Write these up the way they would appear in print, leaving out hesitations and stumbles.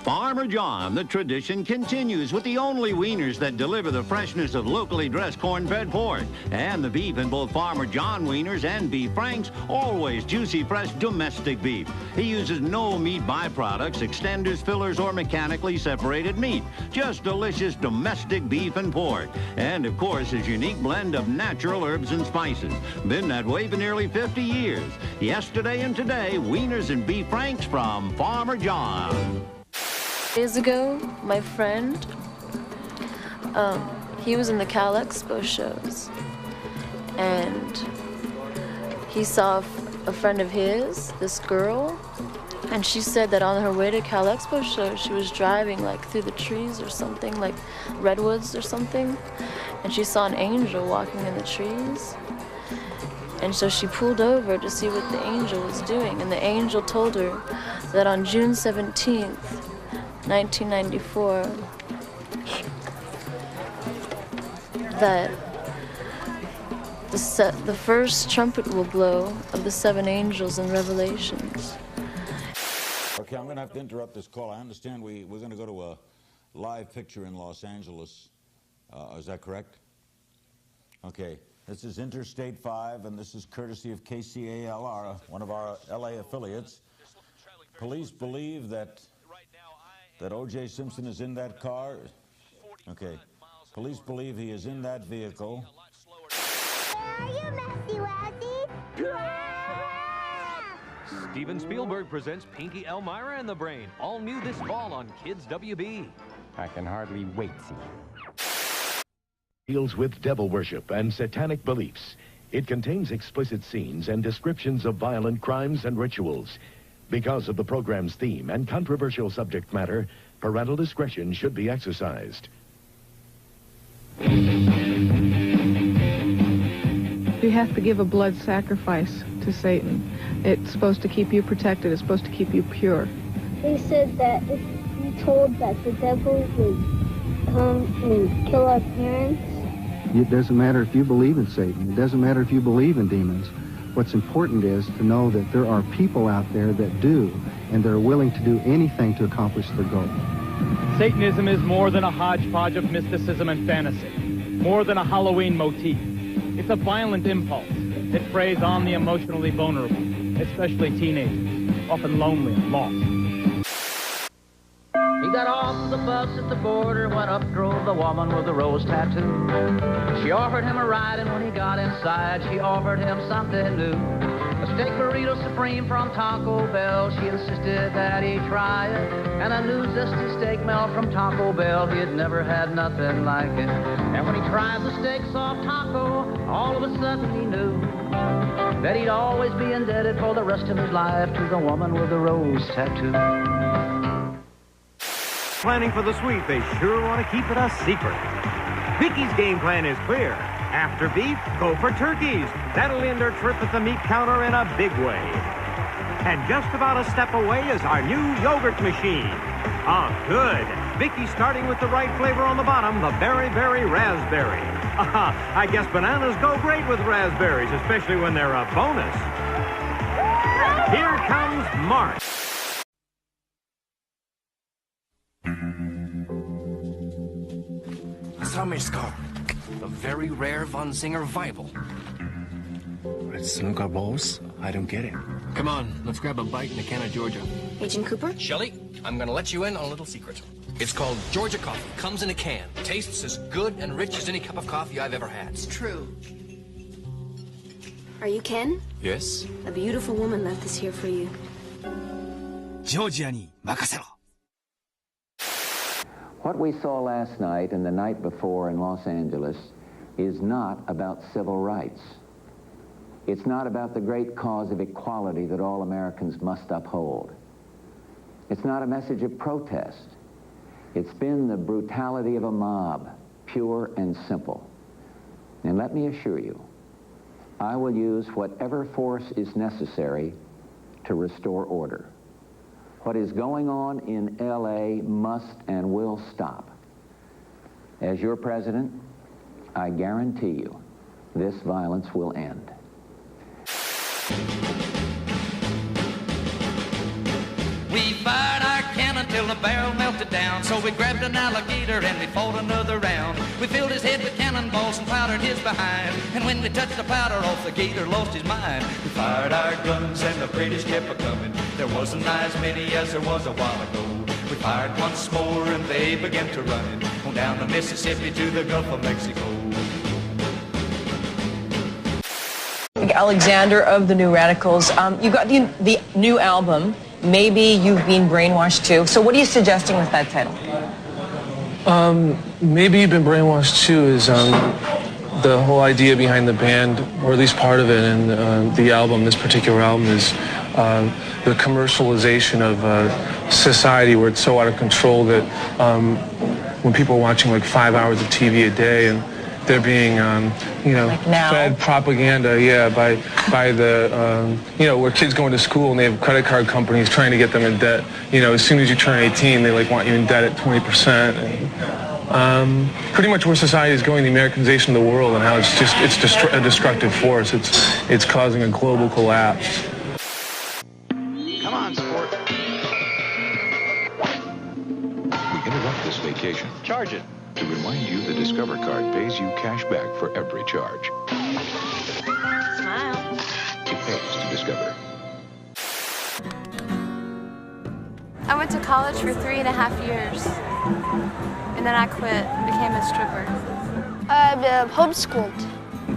Farmer John, the tradition continues with the only wieners that deliver the freshness of locally dressed corn-fed pork. And the beef in both Farmer John wieners and beef franks, always juicy, fresh, domestic beef. He uses no meat byproducts, extenders, fillers, or mechanically separated meat. Just delicious domestic beef and pork. And, of course, his unique blend of natural herbs and spices. Been that way for nearly 50 years. Yesterday and today, wieners and beef franks from Farmer John. Days ago, my friend, he was in the Cal Expo shows, and he saw a friend of his, this girl, and she said that on her way to Cal Expo show, she was driving like through the trees or something, like redwoods or something, and she saw an angel walking in the trees. And so she pulled over to see what the angel was doing, and the angel told her that on June 17th, 1994, that the first trumpet will blow of the 7 angels in Revelations. Okay, I'm going to have to interrupt this call. I understand we're going to go to a live picture in Los Angeles. Is that correct? Okay, this is Interstate 5, and this is courtesy of KCALR, one of our LA affiliates. Police believe that O.J. Simpson is in that car. Okay. Police believe he is in that vehicle. Are you messy, Wazzy? Steven Spielberg presents Pinky Elmira and the Brain. All new this fall on Kids WB. I can hardly wait to see. Deals with devil worship and satanic beliefs. It contains explicit scenes and descriptions of violent crimes and rituals. Because of the program's theme and controversial subject matter, parental discretion should be exercised. You have to give a blood sacrifice to Satan. It's supposed to keep you protected. It's supposed to keep you pure. They said that if we told that the devil would come and kill our parents. It doesn't matter if you believe in Satan. It doesn't matter if you believe in demons. What's important is to know that there are people out there that do, and they're willing to do anything to accomplish their goal. Satanism is more than a hodgepodge of mysticism and fantasy, more than a Halloween motif. It's a violent impulse. It preys on the emotionally vulnerable, especially teenagers, often lonely and lost. He got off the bus at the border, went up, drove the woman with the rose tattoo. She offered him a ride, and when he got inside, she offered him something new. A steak burrito supreme from Taco Bell. She insisted that he try it. And a new zesty steak melt from Taco Bell. He had never had nothing like it. And when he tried the steak soft taco, all of a sudden he knew that he'd always be indebted for the rest of his life to the woman with the rose tattoo. Planning for the sweep, they sure want to keep it a secret. Vicky's game plan is clear. After beef, go for turkeys. That'll end our trip at the meat counter in a big way. And just about a step away is our new yogurt machine. Oh, good. Vicky's starting with the right flavor on the bottom, the berry raspberry. I guess bananas go great with raspberries, especially when they're a bonus. Here comes Mark. Summerskar, a very rare Von Singer Weible. It's snooker balls. I don't get it. Come on, let's grab a bite in a can of Georgia. Agent Cooper? Shelley, I'm gonna let you in on a little secret. It's called Georgia coffee. Comes in a can. Tastes as good and rich as any cup of coffee I've ever had. It's true. Are you Ken? Yes. A beautiful woman left this here for you. Georgia ni makasero. What we saw last night and the night before in Los Angeles is not about civil rights. It's not about the great cause of equality that all Americans must uphold. It's not a message of protest. It's been the brutality of a mob, pure and simple. And let me assure you, I will use whatever force is necessary to restore order. What is going on in L.A. must and will stop. As your president, I guarantee you this violence will end. We fired our cannon till the barrel melted down. So we grabbed an alligator and we fought another round. We filled his head with cannonballs and powdered his behind. And when we touched the powder off, the gator lost his mind. We fired our guns and the British kept a-coming. There wasn't as many as there was a while ago. We fired once more and they began to run on down the Mississippi to the Gulf of Mexico. Alexander of the New Radicals, you got the new album, Maybe You've Been Brainwashed Too. So what are you suggesting with that title? Maybe You've Been Brainwashed Too is the whole idea behind the band, or at least part of it, and the album, this particular album, is the commercialization of society where it's so out of control that when people are watching like 5 hours of TV a day and they're being, like fed propaganda, by the, where kids going to school and they have credit card companies trying to get them in debt. As soon as you turn 18, they want you in debt at 20%. And, pretty much where society is going, the Americanization of the world, and how it's a destructive force. It's causing a global collapse. Come on, sport. We interrupt this vacation. Charge it. To remind you the Discover card pays you cash back for every charge. Smile. It pays to Discover. I went to college for 3.5 years. And then I quit and became a stripper. I'm homeschooled.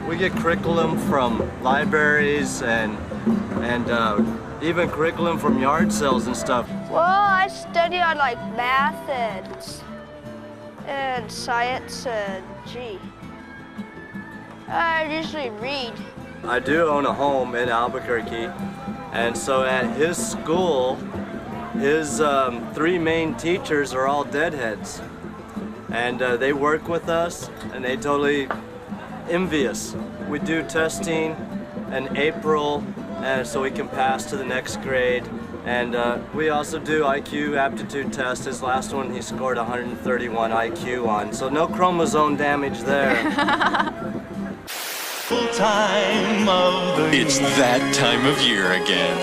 We get curriculum from libraries and even curriculum from yard sales and stuff. Well, I study on like math and science and I usually read. I do own a home in Albuquerque, and so at his school, his 3 main teachers are all deadheads. And they work with us, and they totally envy us. We do testing in April, so we can pass to the next grade. And we also do IQ aptitude tests. His last one he scored 131 IQ on, so no chromosome damage there. It's that time of year again.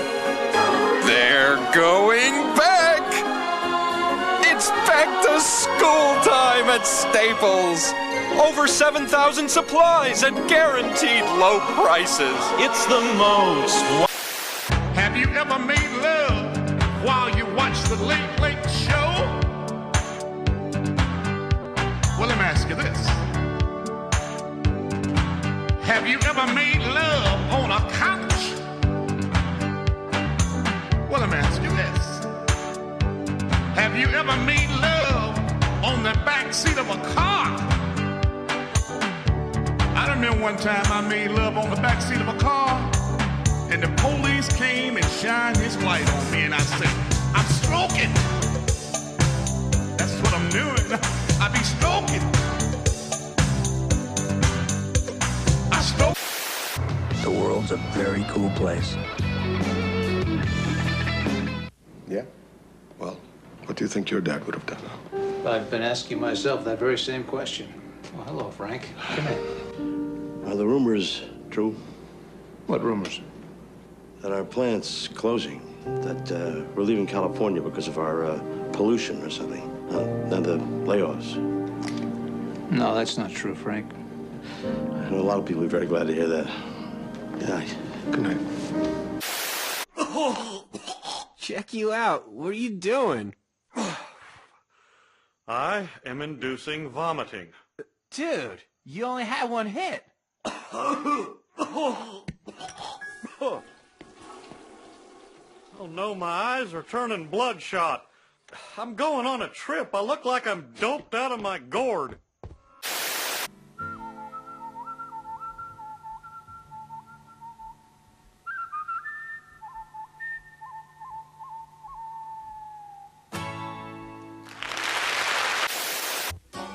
They're going back! It's back to school time at Staples! Over 7,000 supplies at guaranteed low prices. It's the most... Have you ever made love while you watch the Late Late Show? Well, let me ask you this. Have you ever made love on a couch? Well, let me ask you this. Have you ever made love on the back seat of a car? I remember one time I made love on the back seat of a car, and the police came and shined his light on me, and I said, I'm stroking. That's what I'm doing. I be stroking. I stroke. The world's a very cool place. Yeah? Well, what do you think your dad would have done? I've been asking myself that very same question. Well, hello, Frank. Come in. Are the rumors true? What rumors? That our plant's closing. That we're leaving California because of our pollution or something. And the layoffs. No, that's not true, Frank. I know a lot of people are very glad to hear that. Good night. Good night. Check you out. What are you doing? I am inducing vomiting. Dude, you only had one hit. Oh no, my eyes are turning bloodshot. I'm going on a trip. I look like I'm doped out of my gourd.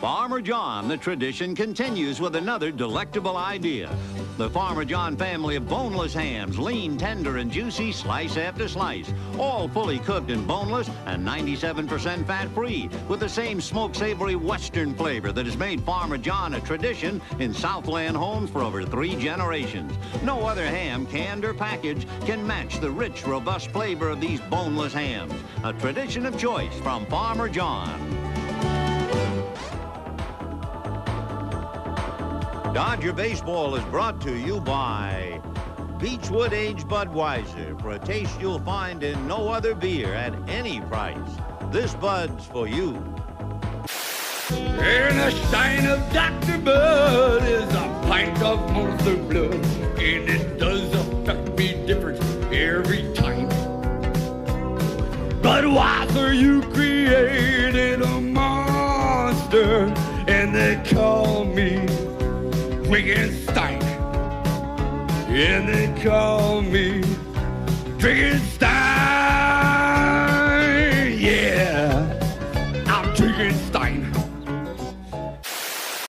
Farmer John, the tradition continues with another delectable idea. The Farmer John family of boneless hams, lean, tender, and juicy, slice after slice, all fully cooked and boneless and 97% fat-free, with the same smoke-savory Western flavor that has made Farmer John a tradition in Southland homes for over 3 generations. No other ham, canned or packaged, can match the rich, robust flavor of these boneless hams. A tradition of choice from Farmer John. Dodger Baseball is brought to you by Beechwood Aged Budweiser, for a taste you'll find in no other beer at any price. This Bud's for you. And a stein of Dr. Bud is a pint of monster blood, and it does affect me different every time. Budweiser, you created a monster, and they call me Drinkenstein, and they call me Drinkenstein.